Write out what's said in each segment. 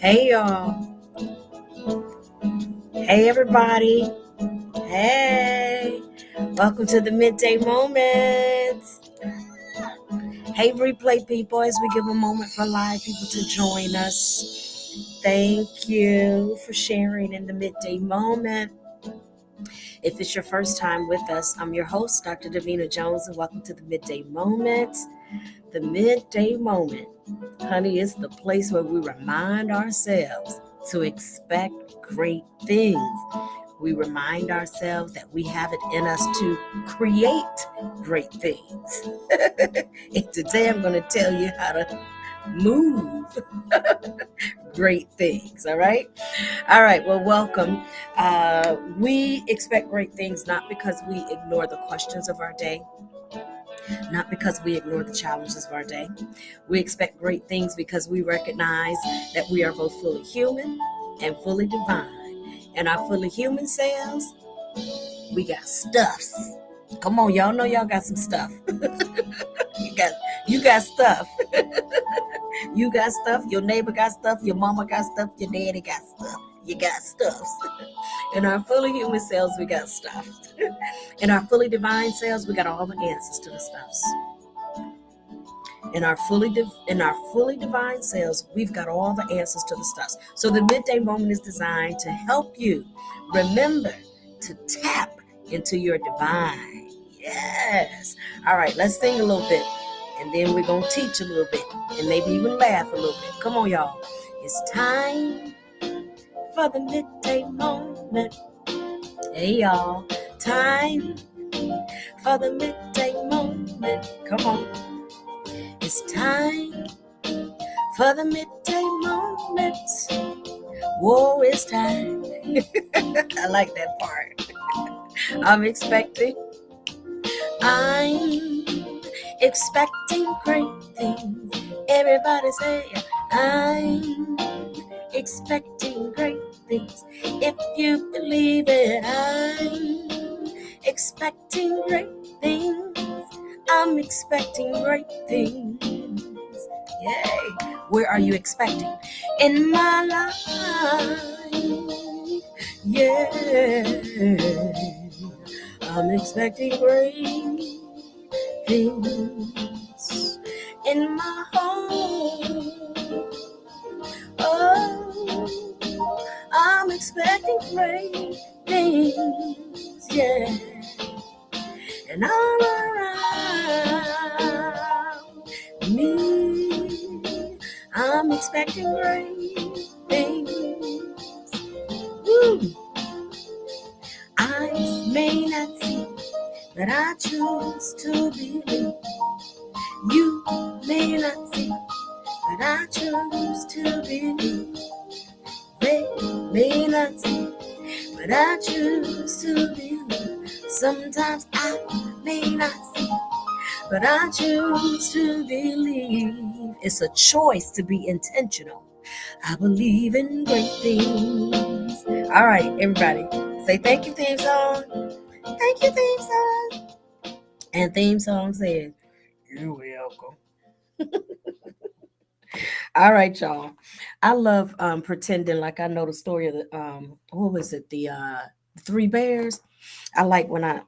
Hey y'all. Hey everybody. Hey. Welcome to the Midday Moments. Hey replay people, as we give a moment for live people to join us. Thank you for sharing in the Midday Moment. If it's your first time with us, I'm your host, Dr. Davina Jones, and welcome to the Midday Moment. The Midday Moment, honey, is the place where we remind ourselves to expect great things. We remind ourselves that we have it in us to create great things. And today I'm going to tell you how to move great things. All right. Well, welcome. We expect great things not because we ignore the questions of our day, not because we ignore the challenges of our day. We expect great things because we recognize that we are both fully human and fully divine. And our fully human selves, we got stuffs. Come on, y'all know y'all got some stuff. you got stuff. You got stuff. Your neighbor got stuff. Your mama got stuff. Your daddy got stuff. You got stuffs. In our fully human selves, we got stuff. In our fully divine selves, we got all the answers to the stuffs. In our fully divine selves, we've got all the answers to the stuffs. So the Midday Moment is designed to help you remember to tap into your divine. Yes. All right, let's sing a little bit, and then we're going to teach a little bit, and maybe even laugh a little bit. Come on, y'all. It's time for the Midday Moment. Hey, y'all. Time for the Midday Moment. Come on. It's time for the Midday Moment. Whoa, it's time. I like that part. I'm expecting great things. Everybody say, I'm expecting great things. If you believe it, I'm expecting great things. I'm expecting great things. Yay. Where are you expecting? In my life. Yeah. I'm expecting great things. In my home. Oh, I'm expecting great things. Yeah. And all around me, I'm expecting great things. Woo. Eyes may not see, but I choose to believe. You may not see, but I choose to believe. They may not see, but I choose to believe. Sometimes I may not see, but I choose to believe. It's a choice to be intentional. I believe in great things. All right, everybody, say thank you, theme song. Thank you, theme song. And theme song says, you're welcome. All right, y'all. I love pretending like I know the story of the what was it, the three bears. I like when I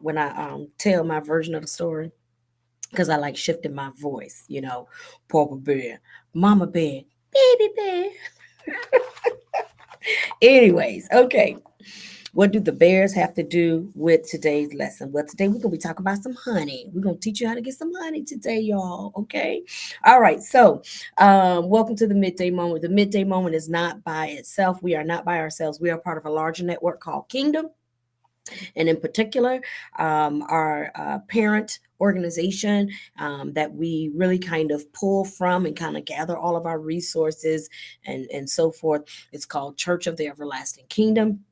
tell my version of the story, because I like shifting my voice, Papa Bear, Mama Bear, Baby Bear. Anyways, okay. What do the bears have to do with today's lesson? Well, today we're going to be talking about some honey. We're going to teach you how to get some honey today, y'all. Okay. All right. So, welcome to the Midday Moment. The Midday Moment is not by itself. We are not by ourselves. We are part of a larger network called Kingdom. And in particular, our parent organization that we really kind of pull from and kind of gather all of our resources and so forth. It's called Church of the Everlasting Kingdom.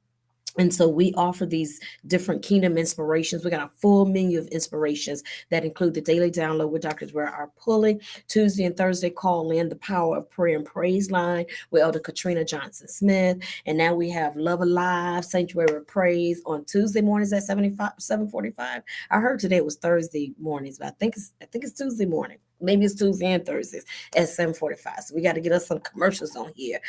And so we offer these different kingdom inspirations. We got a full menu of inspirations that include the daily download with Dr. Dwyer R. Pulley, Tuesday and Thursday call in, the Power of Prayer and Praise line with Elder Katrina Johnson Smith. And now we have Love Alive, Sanctuary of Praise on Tuesday mornings at 7:45. I heard today it was Thursday mornings, but I think it's Tuesday morning. Maybe it's Tuesday and Thursdays at 7:45. So we got to get us some commercials on here,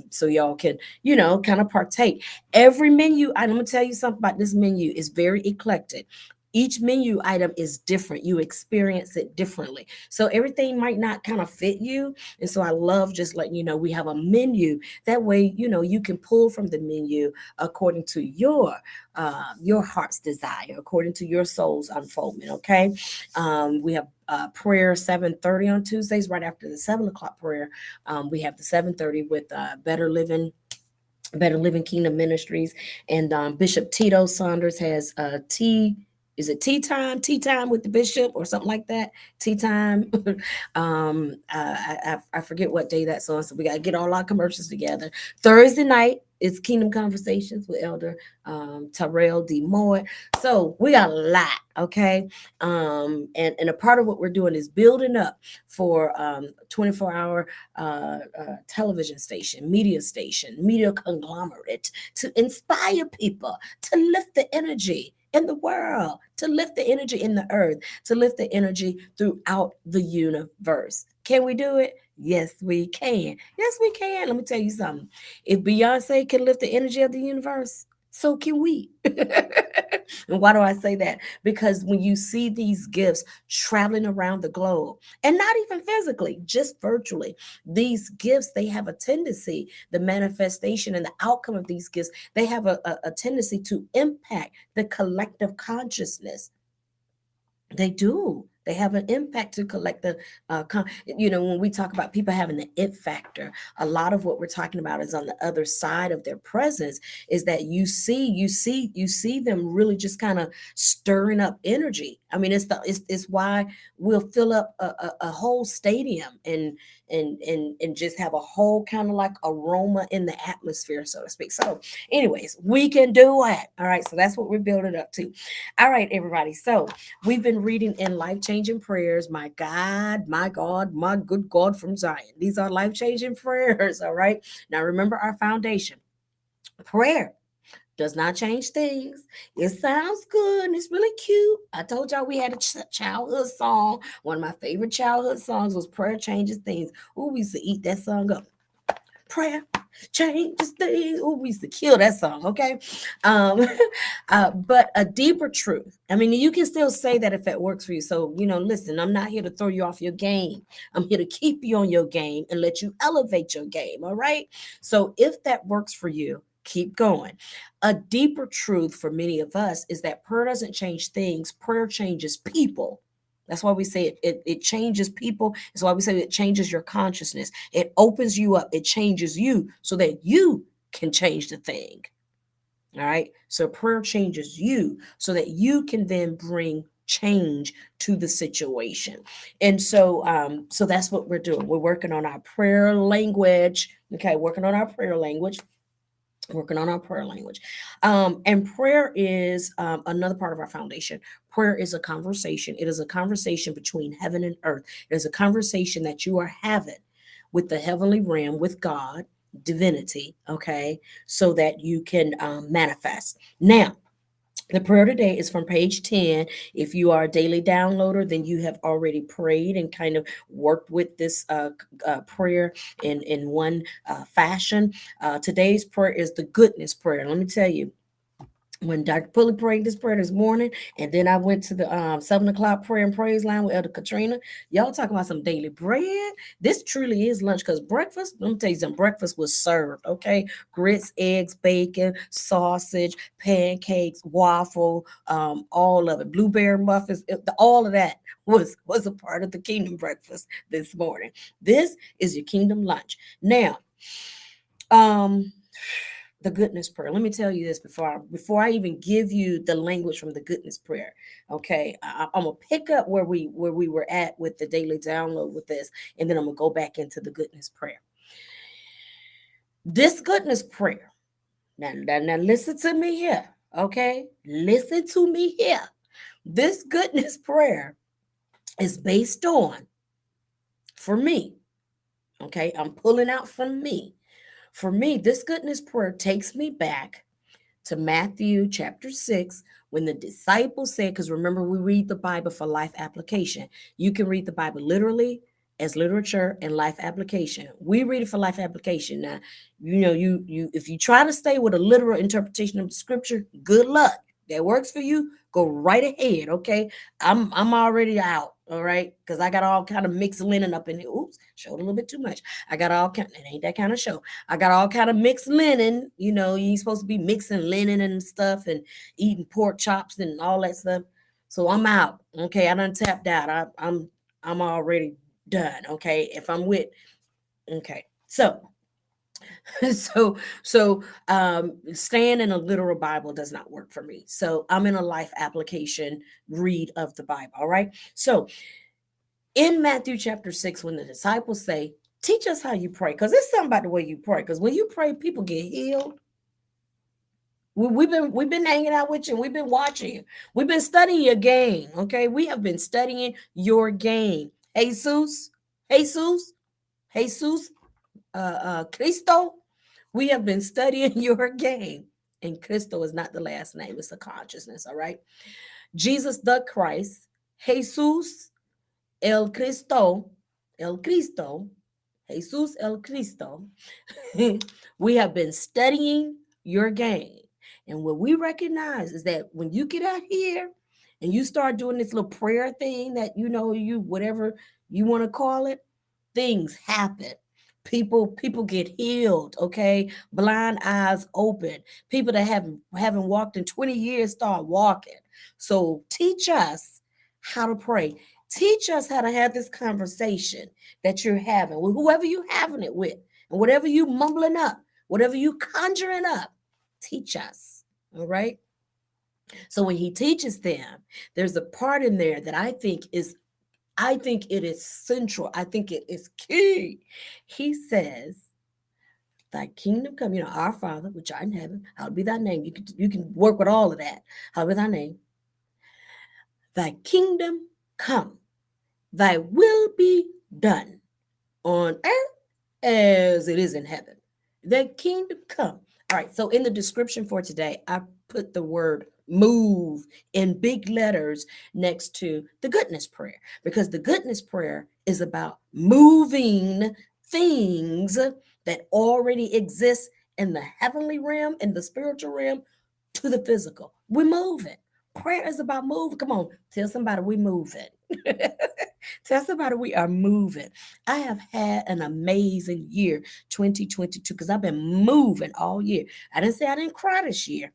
so y'all can, kind of partake. Every menu, I'm gonna tell you something about this menu, is very eclectic. Each menu item is different. You experience it differently. So everything might not kind of fit you. And so I love just letting you know we have a menu. That way, you can pull from the menu according to your heart's desire, according to your soul's unfoldment. Okay. We have prayer 7:30 on Tuesdays, right after the 7 o'clock prayer. We have the 7:30 with Better Living Kingdom Ministries, and Bishop Tito Saunders has tea. Is it tea time? Tea time with the bishop or something like that. Tea time. I forget what day that's on, so we got to get all our commercials together. Thursday night is Kingdom Conversations with Elder Terrell D. Moore. So we got a lot, okay? And a part of what we're doing is building up for 24-hour television station, media conglomerate to inspire people, to lift the energy in the world, to lift the energy in the earth, to lift the energy throughout the universe. Can we do it? Yes, we can. Yes, we can. Let me tell you something. If Beyonce can lift the energy of the universe, so can we. And why do I say that? Because when you see these gifts traveling around the globe, and not even physically, just virtually, these gifts, they have a tendency, the manifestation and the outcome of these gifts, they have a tendency to impact the collective consciousness. They do. They have an impact to collect the, when we talk about people having the it factor, a lot of what we're talking about is on the other side of their presence, is that you see them really just kind of stirring up energy. I mean, it's why we'll fill up a whole stadium and just have a whole kind of like aroma in the atmosphere, so to speak. So, anyways, we can do it. All right. So that's what we're building up to. All right, everybody. So we've been reading in Life Changing Prayers. My God, my God, my good God from Zion. These are life changing prayers. All right. Now remember our foundation. Prayer does not change things. It sounds good and it's really cute. I told y'all we had a childhood song. One of my favorite childhood songs was Prayer Changes Things. Oh, we used to eat that song up. Prayer changes things. Oh, we used to kill that song, okay? Um, but a deeper truth. I mean, you can still say that if it works for you. So, listen, I'm not here to throw you off your game. I'm here to keep you on your game and let you elevate your game, all right? So if that works for you, keep going. A deeper truth for many of us is that prayer doesn't change things, prayer changes people. That's why we say it changes people. That's why we say it changes your consciousness. It opens you up. It changes you so that you can change the thing. All right. So prayer changes you so that you can then bring change to the situation. And so that's what we're doing. We're working on our prayer language. Okay, working on our prayer language. Working on our prayer language. And prayer is another part of our foundation. Prayer is a conversation. It is a conversation between heaven and earth. It is a conversation that you are having with the heavenly realm, with God, divinity, okay, so that you can manifest. Now, the prayer today is from page 10. If you are a daily downloader, then you have already prayed and kind of worked with this prayer in one fashion. Today's prayer is the goodness prayer. Let me tell you, when Dr. Pulley prayed this prayer this morning, and then I went to the 7 o'clock prayer and praise line with Elder Katrina. Y'all talking about some daily bread. This truly is lunch, because breakfast, let me tell you something, breakfast was served, okay? Grits, eggs, bacon, sausage, pancakes, waffle, all of it, blueberry muffins, all of that was a part of the kingdom breakfast this morning. This is your kingdom lunch. Now, um, the goodness prayer. Let me tell you this before I even give you the language from the goodness prayer. Okay, I'm gonna pick up where we were at with the daily download with this, and then I'm gonna go back into the goodness prayer. This goodness prayer. Now listen to me here. Okay, listen to me here. This goodness prayer is based on, for me. Okay, I'm pulling out from me. For me, this goodness prayer takes me back to Matthew chapter 6 when the disciples said, because remember, we read the Bible for life application. You can read the Bible literally as literature and life application. We read it for life application. Now, you if you try to stay with a literal interpretation of the scripture, good luck. That works for you, go right ahead. Okay. I'm already out. All right. Because I got all kind of mixed linen up in here. Oops, showed a little bit too much. I got all kind, it ain't that kind of show. I got all kind of mixed linen. You ain't supposed to be mixing linen and stuff and eating pork chops and all that stuff. So I'm out. Okay. I done tapped out. I'm already done. Okay. If I'm with, okay. So staying in a literal Bible does not work for me. So I'm in a life application read of the Bible. All right. So in Matthew chapter 6, when the disciples say, teach us how you pray, because it's something about the way you pray. Because when you pray, people get healed. We've been hanging out with you. We've been watching you. We've been studying your game. Okay. We have been studying your game. Jesus, Cristo. We have been studying your game. And Cristo is not the last name, it's a consciousness, all right? Jesus the Christ, Jesus el Cristo, Jesus el Cristo. We have been studying your game. And what we recognize is that when you get out here and you start doing this little prayer thing that you whatever you want to call it, things happen. People get healed, okay? Blind eyes open. People that haven't walked in 20 years start walking. So teach us how to pray. Teach us how to have this conversation that you're having with whoever you're having it with, and whatever you mumbling up, whatever you conjuring up, teach us. All right. So when he teaches them, there's a part in there that I think it is central. I think it is key. He says, thy kingdom come, our Father, which art in heaven, hallowed be thy name. You can work with all of that. Hallowed be thy name. Thy kingdom come. Thy will be done on earth as it is in heaven. Thy kingdom come. All right. So in the description for today, I put the word move in big letters next to the goodness prayer, because the goodness prayer is about moving things that already exist in the heavenly realm, in the spiritual realm, to the physical. We move it. Prayer is about moving. Come on, tell somebody we move it. Tell somebody we are moving. I have had an amazing year, 2022, because I've been moving all year. I didn't say I didn't cry this year.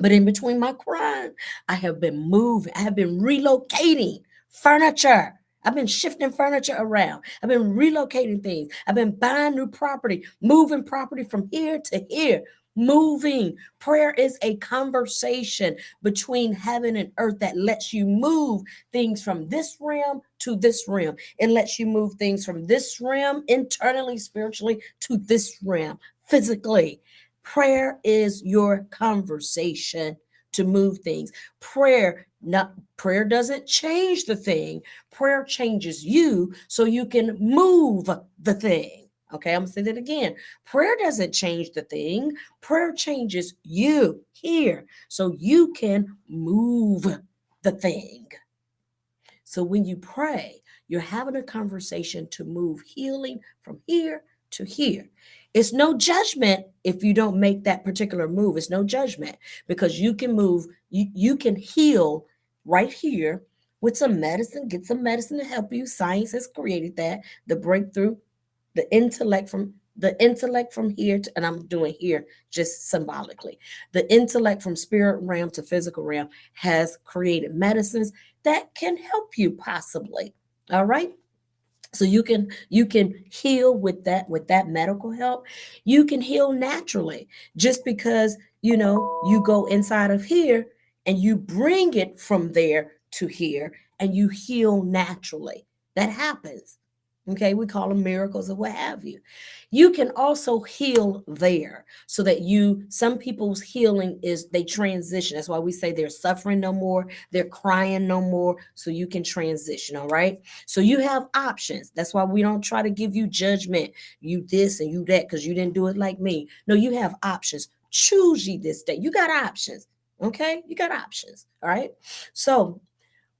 But in between my crying, I have been moving. I have been relocating furniture. I've been shifting furniture around. I've been relocating things. I've been buying new property, moving property from here to here. Moving. Prayer is a conversation between heaven and earth that lets you move things from this realm to this realm. It lets you move things from this realm internally, spiritually, to this realm physically. Prayer is your conversation to move things. Prayer doesn't change the thing. Prayer changes you so you can move the thing. Okay, I'm gonna say that again. Prayer doesn't change the thing. Prayer changes you here so you can move the thing. So when you pray, you're having a conversation to move healing from here to here. It's no judgment if you don't make that particular move. It's no judgment, because you can move, you can heal right here with some medicine, get some medicine to help you. Science has created that, the breakthrough, the intellect from here to, and I'm doing here just symbolically, the intellect from spirit realm to physical realm has created medicines that can help you possibly. All right. So you can heal with that medical help. You can heal naturally just because you go inside of here and you bring it from there to here and you heal naturally. That happens. Okay, we call them miracles or what have you. You can also heal there so that some people's healing is they transition. That's why we say they're suffering no more, they're crying no more, so you can transition, all right? So you have options. That's why we don't try to give you judgment, you this and you that, because you didn't do it like me. No, you have options Choose ye this day. You got options. Okay? You got options. All right? So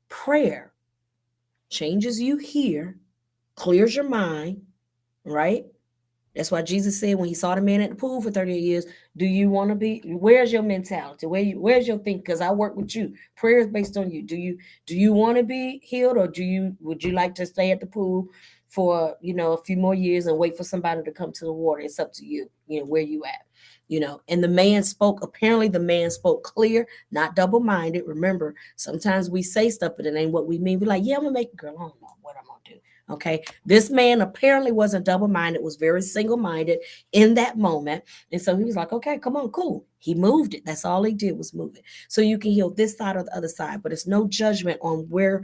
prayer changes you here, clears your mind, right? That's why Jesus said when he saw the man at the pool for 38 years, do you want to be, where's your mentality? Where's your thinking? Because I work with you. Prayer is based on you. Do you want to be healed, or would you like to stay at the pool for, a few more years and wait for somebody to come to the water? It's up to you, where you at. And the man spoke, apparently the man spoke clear, not double-minded. Remember, sometimes we say stuff, but it ain't what we mean. We're like, yeah, I'm gonna make a girl, I don't know what I'm gonna do. Okay. This man apparently wasn't double-minded, was very single-minded in that moment. And so he was like, okay, come on, cool. He moved it. That's all he did was move it. So you can heal this side or the other side, but it's no judgment on where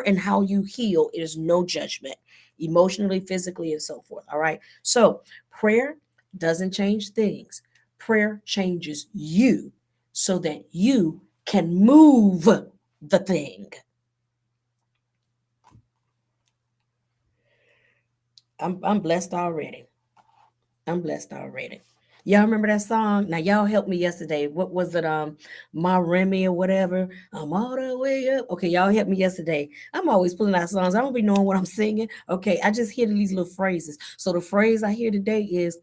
and how you heal. It is no judgment, emotionally, physically, and so forth. All right. So prayer doesn't change things. Prayer changes you so that you can move the thing. I'm blessed already. I'm blessed already. Y'all remember that song? Now y'all helped me yesterday. What was it? My Remy or whatever. I'm all the way up. Okay, y'all helped me yesterday. I'm always pulling out songs. I don't be knowing what I'm singing. Okay, I just hear these little phrases. So the phrase I hear today is,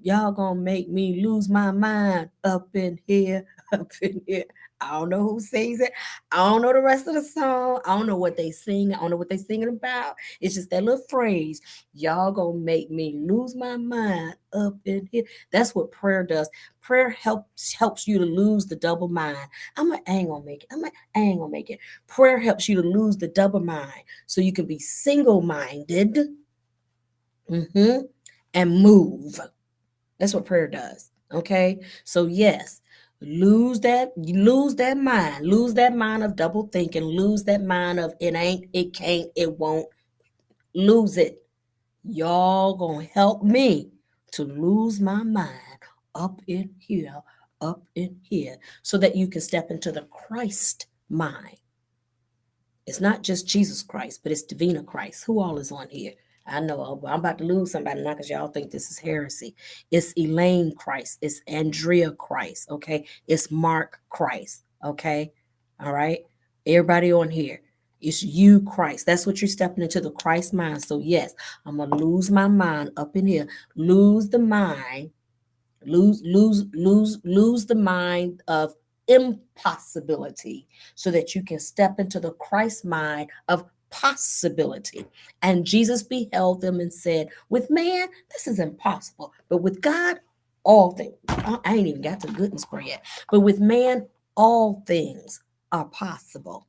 y'all gonna make me lose my mind up in here, up in here. I don't know who sings it. I don't know the rest of the song. I don't know what they sing. I don't know what they singing about. It's just that little phrase. Y'all gonna make me lose my mind up in here. That's what prayer does. Prayer helps you to lose the double mind. I ain't gonna make it. I ain't gonna make it. Prayer helps you to lose the double mind so you can be single-minded, and move. That's what prayer does. Okay. So yes, lose that mind of double thinking, lose that mind of it ain't, it can't, it won't. Lose it. Y'all gonna help me to lose my mind up in here, so that you can step into the Christ mind. It's not just Jesus Christ, but it's Davina Christ. Who all is on here? I know I'm about to lose somebody now because y'all think this is heresy. It's Elaine Christ. It's Andrea Christ. Okay. It's Mark Christ. Okay. All right. Everybody on here. It's you, Christ. That's what you're stepping into, the Christ mind. So, yes, I'm going to lose my mind up in here. Lose the mind. Lose the mind of impossibility so that you can step into the Christ mind of possibility. And Jesus beheld them and said, with man, this is impossible, but with God, all things. I ain't even got to the goodness part yet. But with man, all things are possible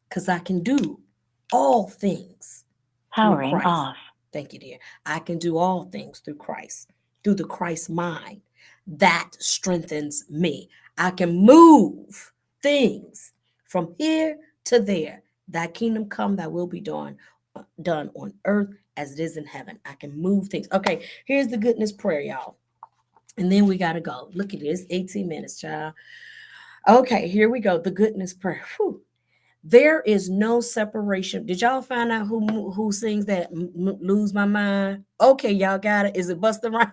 because I can do all things through Powering Christ. off. Thank you, dear. I can do all things through Christ, through the Christ mind. That strengthens me. I can move things from here to there. Thy kingdom come, thy will be done on earth as it is in heaven. I can move things. Okay, here's the goodness prayer, y'all. And then we got to go. Look at this, 18 minutes, child. Okay, here we go. The goodness prayer. Whew. There is no separation. Did y'all find out who sings that lose my mind? Okay, y'all got it. Is it Busta Rhymes?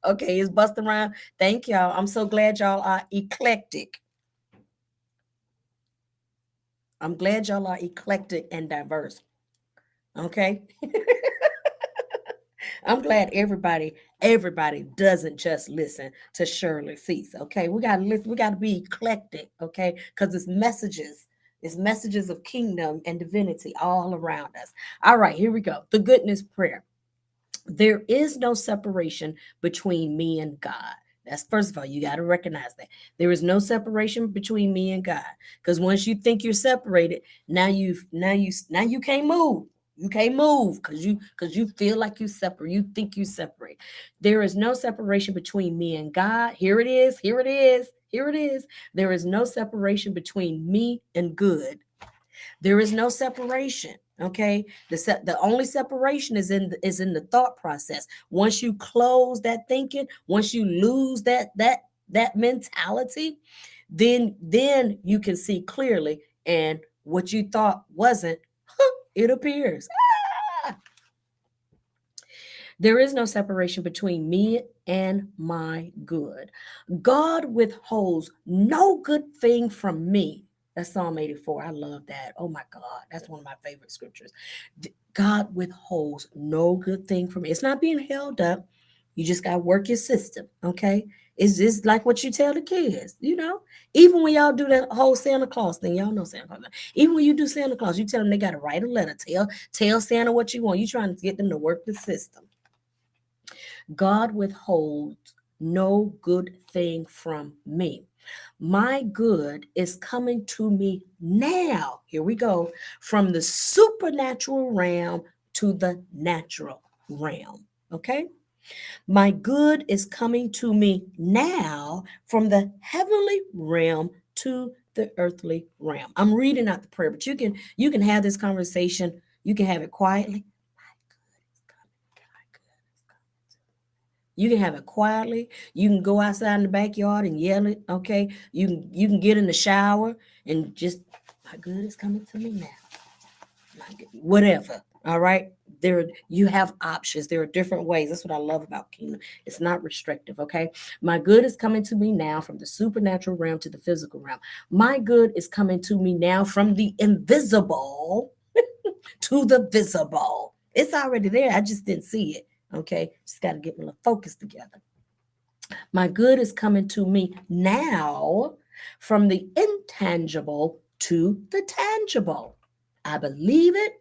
Okay, it's Busta Rhymes. Thank y'all. I'm so glad y'all are eclectic. I'm glad y'all are eclectic and diverse. Okay. I'm glad everybody doesn't just listen to Shirley Cease. Okay, we gotta listen, we gotta be eclectic, okay, because it's messages of kingdom and divinity all around us. All right, here we go. The goodness prayer. There is no separation between me and God. That's, first of all, you got to recognize that there is no separation between me and God. Because once you think you're separated, now you can't move. You can't move because you feel like you separate. You think you separate. There is no separation between me and God. Here it is. Here it is. Here it is. There is no separation between me and good. There is no separation. Okay, the only separation is in the thought process. Once you close that thinking, once you lose that mentality, then you can see clearly, and what you thought wasn't, it appears. There is no separation between me and my good. God withholds no good thing from me. That's Psalm 84. I love that. Oh my God. That's one of my favorite scriptures. God withholds no good thing from me. It's not being held up. You just got to work your system. Okay. It's just like what you tell the kids, even when y'all do that whole Santa Claus thing, y'all know Santa Claus. Even when you do Santa Claus, you tell them they got to write a letter, tell Santa what you want. You trying to get them to work the system. God withholds no good thing from me. My good is coming to me now. Here we go. From the supernatural realm to the natural realm. Okay? My good is coming to me now from the heavenly realm to the earthly realm. I'm reading out the prayer, but you can have this conversation. You can have it quietly. You can have it quietly. You can go outside in the backyard and yell it. Okay. You can get in the shower and just, my good is coming to me now. Whatever. All right. You have options. There are different ways. That's what I love about kingdom. It's not restrictive. Okay. My good is coming to me now from the supernatural realm to the physical realm. My good is coming to me now from the invisible to the visible. It's already there. I just didn't see it. Okay. Just got to get my focus together. My good is coming to me now from the intangible to the tangible. I believe it.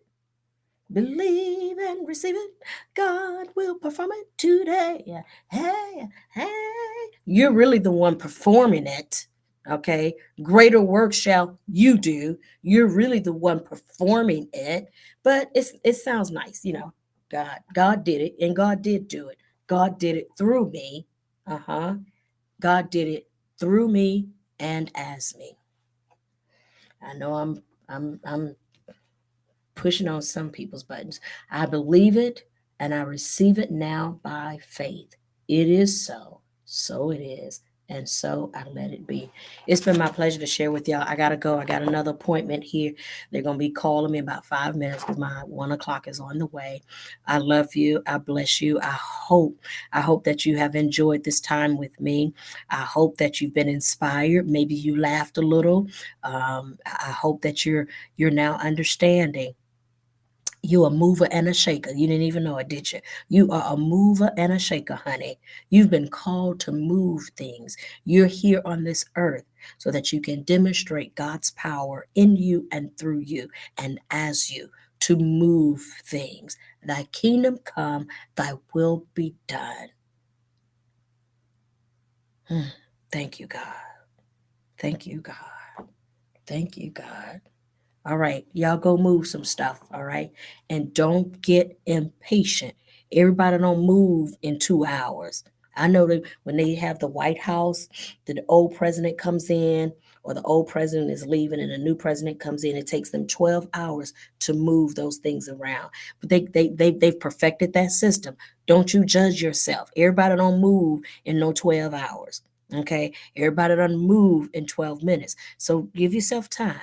Believe and receive it. God will perform it today. Hey, hey. You're really the one performing it. Okay. Greater work shall you do. You're really the one performing it. But it sounds nice, God did it, and God did do it. God did it through me. Uh-huh. God did it through me and as me. I know I'm pushing on some people's buttons. I believe it and I receive it now by faith. It is so. So it is. And so I let it be. It's been my pleasure to share with y'all. I got to go. I got another appointment here. They're going to be calling me in about 5 minutes because my 1 o'clock is on the way. I love you. I bless you. I hope that you have enjoyed this time with me. I hope that you've been inspired. Maybe you laughed a little. I hope that you're now understanding. You a mover and a shaker. You didn't even know it, did you? You are a mover and a shaker, honey. You've been called to move things. You're here on this earth so that you can demonstrate God's power in you and through you and as you to move things. Thy kingdom come, thy will be done. Thank you, God. Thank you, God. Thank you, God. All right, y'all go move some stuff, all right? And don't get impatient. Everybody don't move in 2 hours. I know that when they have the White House, the old president comes in, or the old president is leaving and a new president comes in, it takes them 12 hours to move those things around. But they've perfected that system. Don't you judge yourself. Everybody don't move in no 12 hours. Okay? Everybody don't move in 12 minutes. So give yourself time.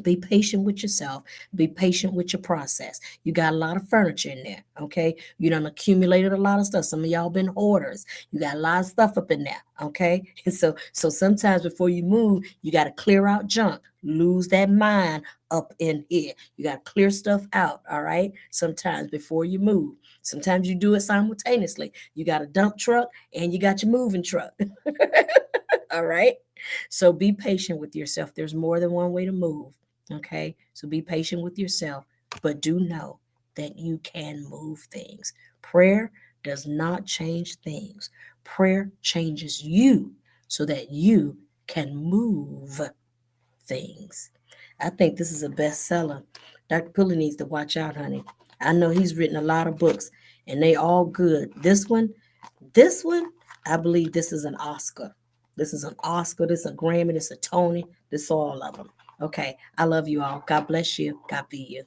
Be patient with yourself. Be patient with your process. You got a lot of furniture in there, okay? You done accumulated a lot of stuff. Some of y'all been hoarders. You got a lot of stuff up in there, okay? And so sometimes before you move, you got to clear out junk. Lose that mind up in here. You got to clear stuff out, all right? Sometimes before you move. Sometimes you do it simultaneously. You got a dump truck and you got your moving truck. All right? So be patient with yourself. There's more than one way to move. Okay. So be patient with yourself, but do know that you can move things. Prayer does not change things, prayer changes you so that you can move things. I think this is a bestseller. Dr. Pulley needs to watch out, honey. I know he's written a lot of books and they all good. This one, I believe this is an Oscar. This is an Oscar. This is a Grammy. This is a Tony. This is all of them. Okay. I love you all. God bless you. God be you.